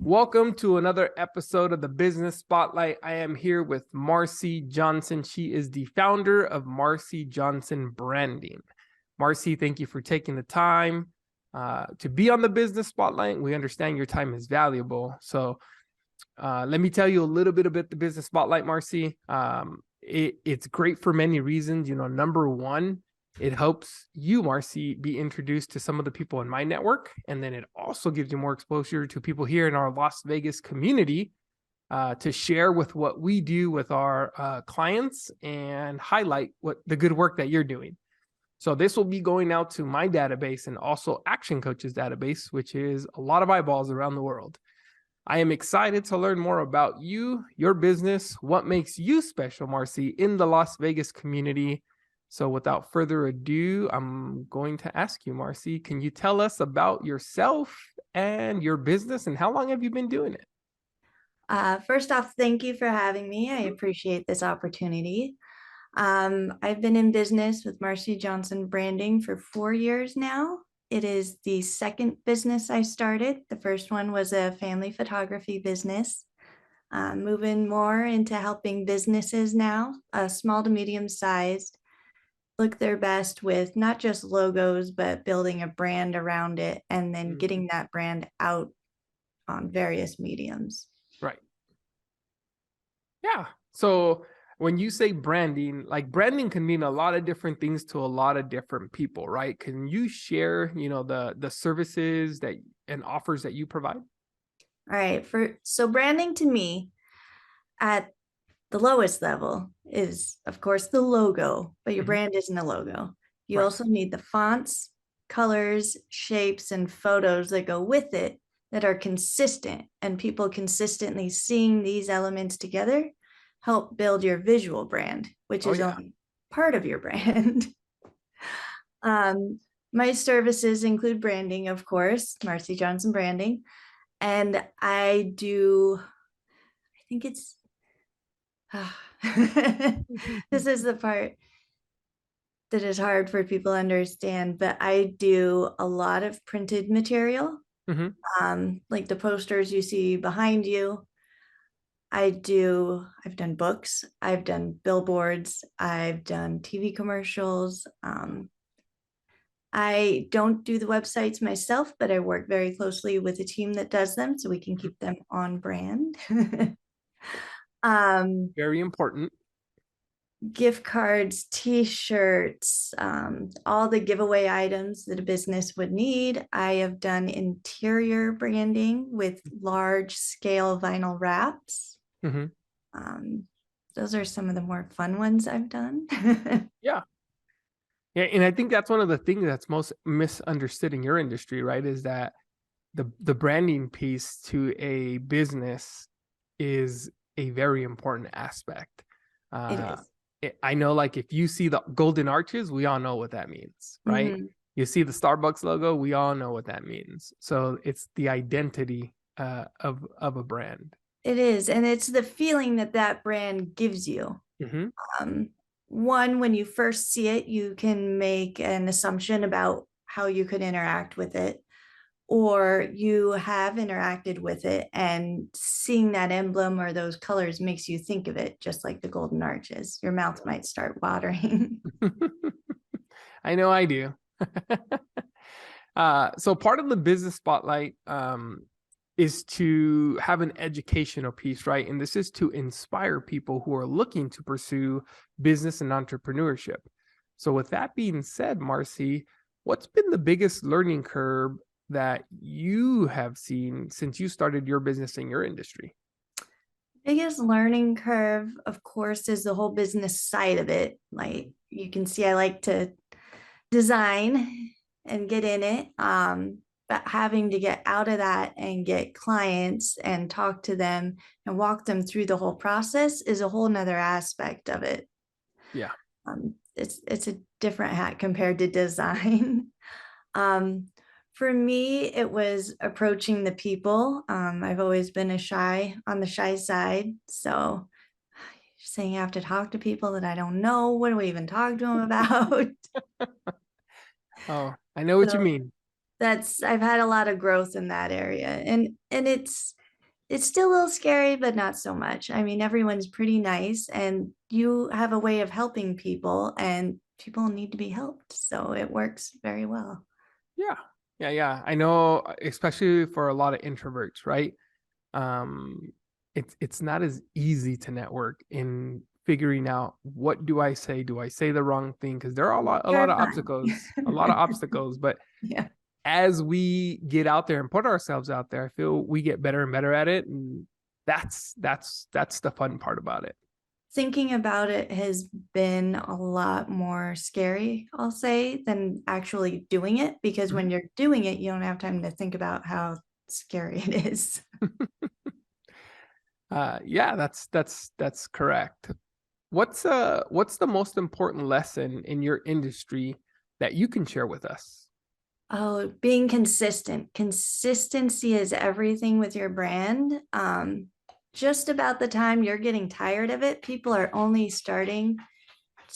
Welcome to another episode of the Business Spotlight. I am here with Marcy Johnson. She is the founder of Marcy Johnson Branding. Marcy, thank you for taking the time to be on the Business Spotlight. We understand your time is valuable. So let me tell you a little bit about the Business Spotlight, Marcy. It's great for many reasons. Number one, it helps you, Marcy, be introduced to some of the people in my network. And then it also gives you more exposure to people here in our Las Vegas community to share with what we do with our clients and highlight what the good work that you're doing. So this will be going out to my database and also Action Coach's database, which is a lot of eyeballs around the world. I am excited to learn more about you, your business, what makes you special, Marcy, in the Las Vegas community. So without further ado, I'm going to ask you, Marcy, can you tell us about yourself and your business and how long have you been doing it? First off, thank you for having me. I appreciate this opportunity. I've been in business with Marcy Johnson Branding for 4 years now. It is the second business I started. The first one was a family photography business. Moving more into helping businesses now, small to medium sized, look their best with not just logos, but building a brand around it and then getting that brand out on various mediums. Right. Yeah. So when you say branding, like branding can mean a lot of different things to a lot of different people, right? Can you share, the services that and offers that you provide? All right. So branding to me at the lowest level is, of course, the logo, but your brand isn't a logo. You Right. also need the fonts, colors, shapes, and photos that go with it that are consistent, and people consistently seeing these elements together help build your visual brand, which is only part of your brand. My services include branding, of course, Marcy Johnson Branding, and I think it's this is the part that is hard for people to understand, but I do a lot of printed material, like the posters you see behind you. I've done books, I've done billboards, I've done TV commercials. I don't do the websites myself, but I work very closely with a team that does them so we can keep them on brand. Very important. Gift cards, t-shirts, all the giveaway items that a business would need. I have done interior branding with large scale vinyl wraps. Those are some of the more fun ones I've done. Yeah. Yeah. And I think that's one of the things that's most misunderstood in your industry, right? Is that the branding piece to a business is a very important aspect. It is. I know, like, if you see the golden arches, we all know what that means, right? You see the Starbucks logo, we all know what that means. So it's the identity of a brand. It is. And it's the feeling that that brand gives you. One, when you first see it, you can make an assumption about how you could interact with it, or you have interacted with it and seeing that emblem or those colors makes you think of it, just like the golden arches. Your mouth might start watering. I know I do. So part of the Business Spotlight is to have an educational piece, right? And this is to inspire people who are looking to pursue business and entrepreneurship. So with that being said, Marcy, what's been the biggest learning curve that you have seen since you started your business in your industry? Biggest learning curve, of course, is the whole business side of it. Like you can see, I like to design and get in it. But having to get out of that and get clients and talk to them and walk them through the whole process is a whole nother aspect of it. Yeah. It's a different hat compared to design. For me, it was approaching the people. I've always been on the shy side. So saying I have to talk to people that I don't know. What do we even talk to them about? Oh, I know what you mean. I've had a lot of growth in that area. And it's it's still a little scary, but not so much. I mean, everyone's pretty nice and you have a way of helping people and people need to be helped. So it works very well. Yeah. Yeah, yeah. I know, especially for a lot of introverts, right? Um, it's not as easy to network in figuring out what do I say? Do I say the wrong thing? Because there are a lot You're of fine. obstacles, a lot of obstacles. But Yeah. as we get out there and put ourselves out there, I feel we get better and better at it. And that's the fun part about it. Thinking about it has been a lot more scary, I'll say, than actually doing it, because Mhm. when you're doing it, you don't have time to think about how scary it is. Yeah, that's correct. What's the most important lesson in your industry that you can share with us? Oh, being consistent. Consistency is everything with your brand. Just about the time you're getting tired of it, people are only starting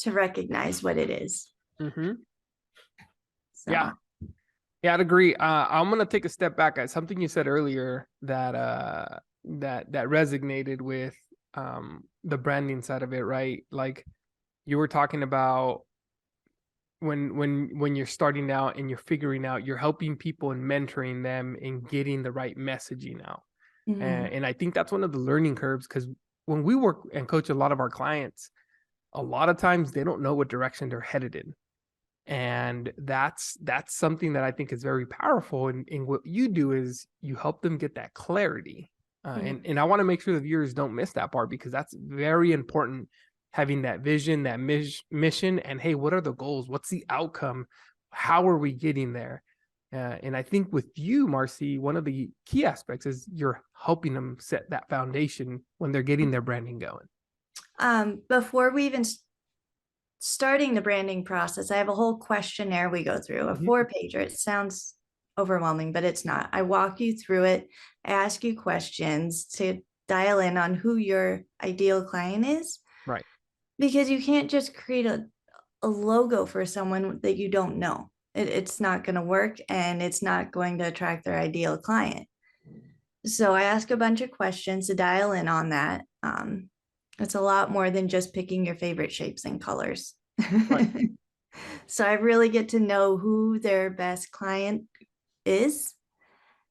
to recognize what it is. Hmm. Yeah, So, yeah, I'd agree. I'm gonna take a step back at something you said earlier that that resonated with the branding side of it, right? Like you were talking about when you're starting out and you're figuring out, you're helping people and mentoring them and getting the right messaging out. mhm. And I think that's one of the learning curves because when we work and coach a lot of our clients, a lot of times they don't know what direction they're headed in. And that's something that I think is very powerful. And what you do is you help them get that clarity. And I want to make sure the viewers don't miss that part because that's very important. Having that vision, that mission, and hey, what are the goals? What's the outcome? How are we getting there? And I think with you, Marcy, one of the key aspects is you're helping them set that foundation when they're getting their branding going. Before we even starting the branding process, I have a whole questionnaire we go through, a Mhm. 4-pager. It sounds overwhelming, but it's not. I walk you through it. I ask you questions to dial in on who your ideal client is, Right. because you can't just create a logo for someone that you don't know. It's not going to work and it's not going to attract their ideal client. So I ask a bunch of questions to dial in on that. It's a lot more than just picking your favorite shapes and colors. Right. So I really get to know who their best client is,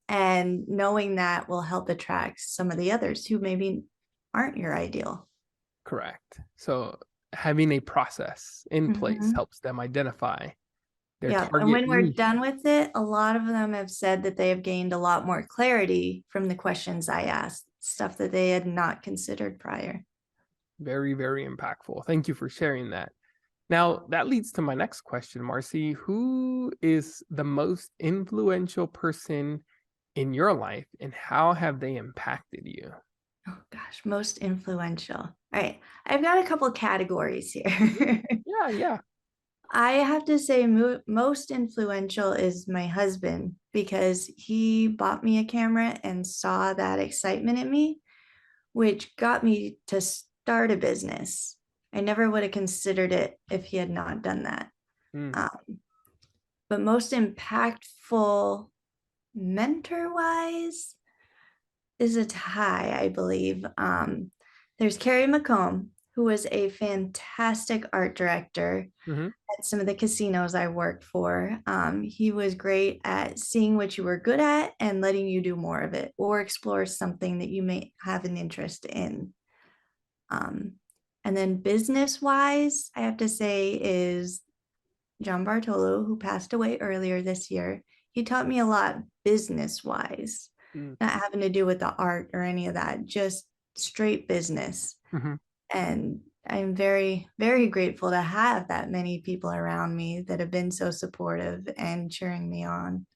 and knowing that will help attract some of the others who maybe aren't your ideal. Correct. So having a process in place Mhm. helps them identify their Yeah. And target when we're niche. done with it, a lot of them have said that they have gained a lot more clarity from the questions I asked, stuff that they had not considered prior. Very, very impactful. Thank you for sharing that. Now, that leads to my next question, Marcy. Who is the most influential person in your life and how have they impacted you? Oh gosh, most influential. All right. I've got a couple categories Mhm. here. Yeah, yeah. I have to say, most influential is my husband, because he bought me a camera and saw that excitement in me, which got me to start a business. I never would have considered it if he had not done that. Mm, Um, but most impactful mentor wise is a tie, I believe. There's Carrie McComb, who was a fantastic art director hmm. at some of the casinos I worked for. He was great at seeing what you were good at and letting you do more of it or explore something that you may have an interest in. Um, and then business wise, I have to say, is John Bartolo, who passed away earlier this year. He taught me a lot business wise, Mm, not having to do with the art or any of that, just straight business. hmm. And I'm very, very grateful to have that many people around me that have been so supportive and cheering me on.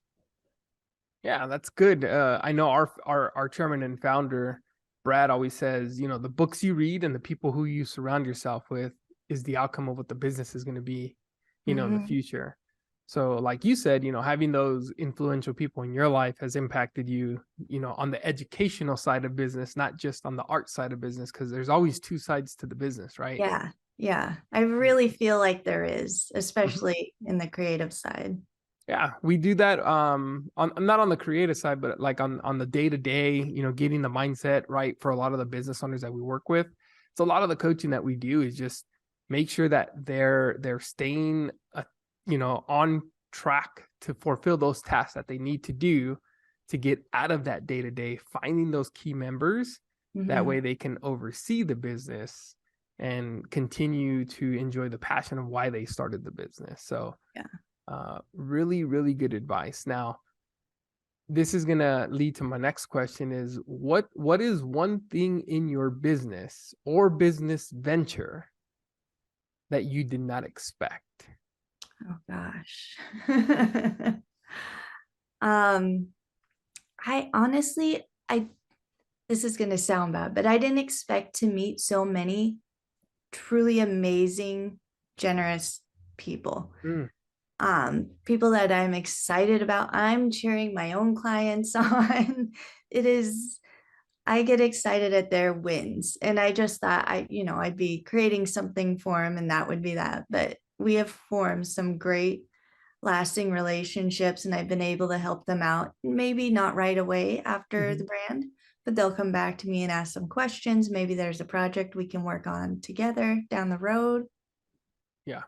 Yeah, that's good. I know our chairman and founder, Brad, always says, the books you read and the people who you surround yourself with is the outcome of what the business is going to be, in the Mm-hmm. future. So, like you said, having those influential people in your life has impacted you, on the educational side of business, not just on the art side of business, because there's always two sides to the business, right? Yeah. Yeah. I Yeah. really feel like there is, Mhm. especially in the creative side. Yeah, we do that on not on the creative side, but like on the day-to-day, getting the mindset right for a lot of the business owners that we work with. So a lot of the coaching that we do is just make sure that they're staying on track to fulfill those tasks that they need to do to get out of that day-to-day, finding those key members. That Mhm. way they can oversee the business and continue to enjoy the passion of why they started the business. So Yeah. really, really good advice. Now, this is gonna lead to my next question: is what is one thing in your business or business venture that you did not expect? Oh gosh. um, I honestly, I this is going to sound bad, but I didn't expect to meet so many truly amazing, generous people. Mm, People that I'm excited about. I'm cheering my own clients on. It is, I get excited at their wins. And I just thought I'd be creating something for them and that would be that. But we have formed some great lasting relationships and I've been able to help them out. Maybe not right away after mhm. the brand, but they'll come back to me and ask some questions. Maybe there's a project we can work on together down the road. Yeah.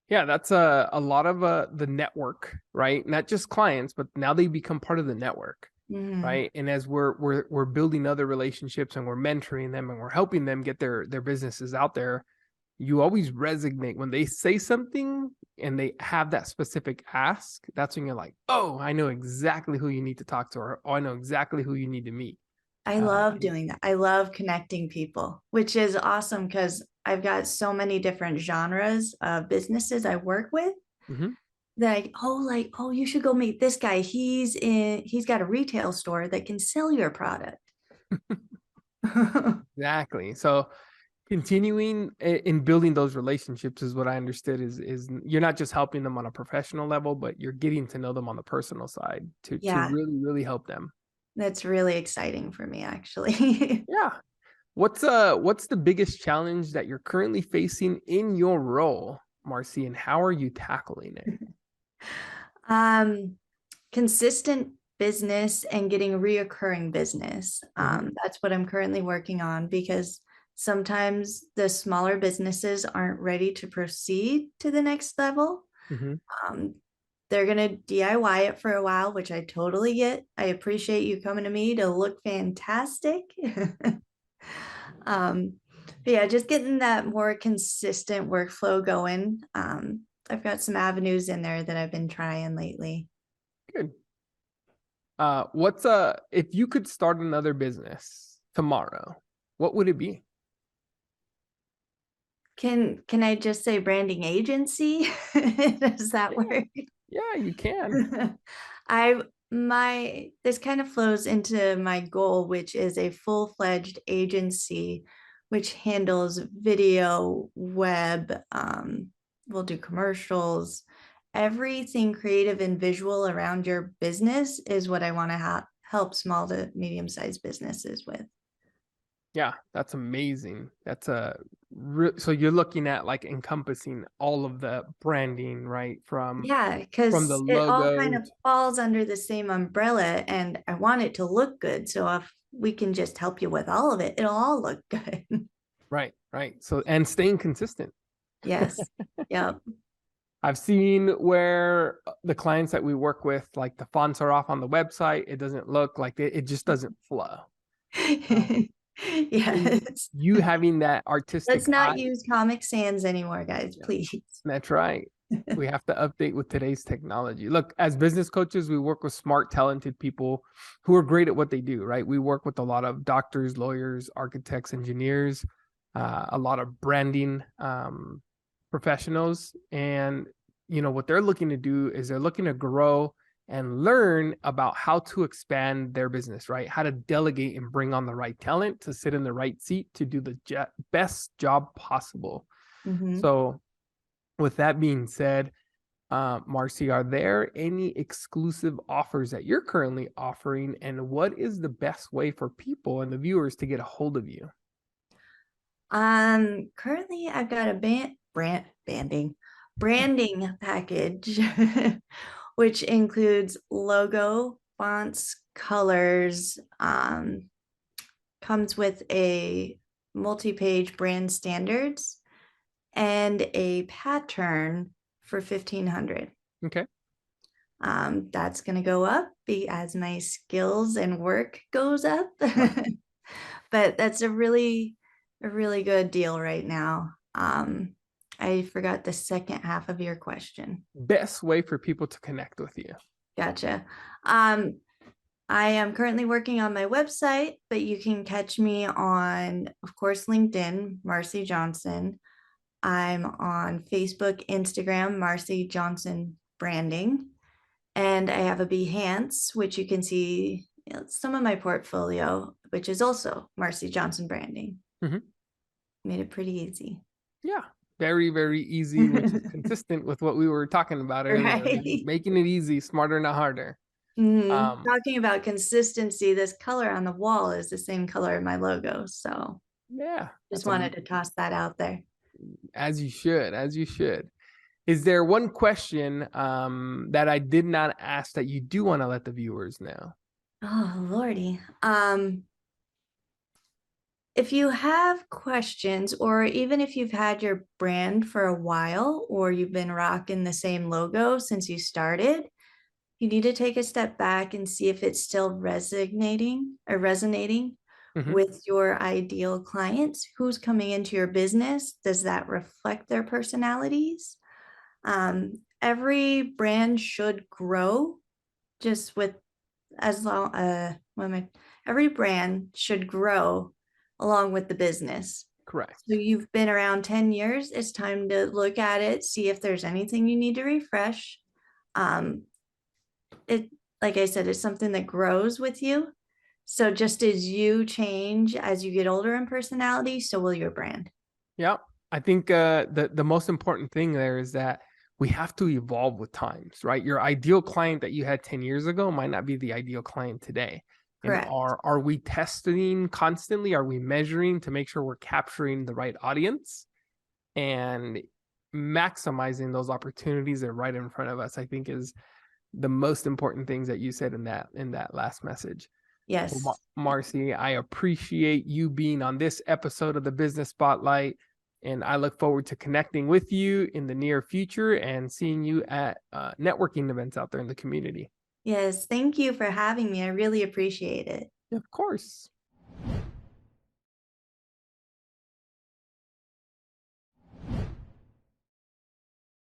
Yeah, that's a lot of the network, right? Not just clients, but now they become part of the network, Mhm. right? And as we're building other relationships and we're mentoring them and we're helping them get their businesses out there, you always resonate when they say something and they have that specific ask. That's when you're like, oh, I know exactly who you need to talk to, or oh, I know exactly who you need to meet. I Uh, love doing that. I love connecting people, which is awesome because I've got so many different genres of businesses I work with mhm. that oh, you should go meet this guy. He's got a retail store that can sell your product. Exactly. So continuing in building those relationships is what I understood is you're not just helping them on a professional level, but you're getting to know them on the personal side to Yeah, really, really help them. that's really exciting for me, actually. Yeah. What's the biggest challenge that you're currently facing in your role, Marcy, and how are you tackling it? um, Consistent business and getting reoccurring business. Mhm, That's what I'm currently working on because sometimes the smaller businesses aren't ready to proceed to the next level. mhm. Um, they're going to DIY it for a while, which I totally get. I appreciate you coming to me to look fantastic. um, but yeah, just getting that more consistent workflow going. I've got some avenues in there that I've been trying lately. Good. What's if you could start another business tomorrow, what would it be? Can I just say branding agency? Does that Yeah, work? yeah, you can. I my this kind of flows into my goal, which is a full-fledged agency which handles video, web, we'll do commercials, everything creative and visual around your business is what I want to help small to medium-sized businesses with. Yeah, that's amazing. That's a so you're looking at like encompassing all of the branding, right? Yeah, From the because it all kind logo. of falls under the same umbrella, and I want it to look good. So if we can just help you with all of it, it'll all look good. Right, right. So and staying consistent. Yes. Yep. I've seen where the clients that we work with, like the fonts are off on the website. It doesn't look like it just doesn't flow. Uh, and Yes. you having that artistic Let's not eye. use Comic Sans anymore, guys, Yeah, please. that's right. We have to update with today's technology. Look, as business coaches, we work with smart, talented people who are great at what they do, right? We work with a lot of doctors, lawyers, architects, engineers, a lot of branding professionals. And, what they're looking to do is they're looking to grow and learn about how to expand their business, right? How to delegate and bring on the right talent to sit in the right seat to do the best job possible. Mhm. So, with that being said, Marcy, are there any exclusive offers that you're currently offering? And what is the best way for people and the viewers to get a hold of you? Currently I've got a brand banding branding package, which includes logo, fonts, colors, comes with a multi-page brand standards and a pattern for 1,500. Okay. That's going to go up as my skills and work goes up. Right. But that's a really good deal right now. I forgot the second half of your question. Best way for people to connect with you. Gotcha. I am currently working on my website, but you can catch me on, of course, LinkedIn, Marcy Johnson. I'm on Facebook, Instagram, Marcy Johnson Branding. And I have a Behance, which you can see some of my portfolio, which is also Marcy Johnson Branding. Mm-hmm. Made it pretty easy. Yeah. Very, very easy, which is consistent with what we were talking about earlier, right? Right. Making it easy, smarter, not harder. Talking about consistency, this color on the wall is the same color in my logo. So Yeah. just wanted to toss that out there. As you should, as you should. Is there one question that I did not ask that you do want to let the viewers know? Oh, Lordy. If you have questions, or even if you've had your brand for a while, or you've been rocking the same logo since you started, you need to take a step back and see if it's still resonating Mm-hmm. with your ideal clients. Who's coming into your business? Does that reflect their personalities? Every brand should grow just with as long every brand should grow along with the business. Correct. So you've been around 10 years, it's time to look at it, see if there's anything you need to refresh. It, like I said, it's something that grows with you. So just as you change as you get older in personality, so will your brand. Yeah. I think the most important thing there is that we have to evolve with times, right? Your ideal client that you had 10 years ago might not be the ideal client today. And Correct. are we testing constantly? Are we measuring to make sure we're capturing the right audience and maximizing those opportunities that are right in front of us? I think is the most important things that you said in that last message. Yes. Well, Marcy, I appreciate you being on this episode of the Business Spotlight, and I look forward to connecting with you in the near future and seeing you at networking events out there in the community. Yes. Thank you for having me. I really appreciate it. Of course.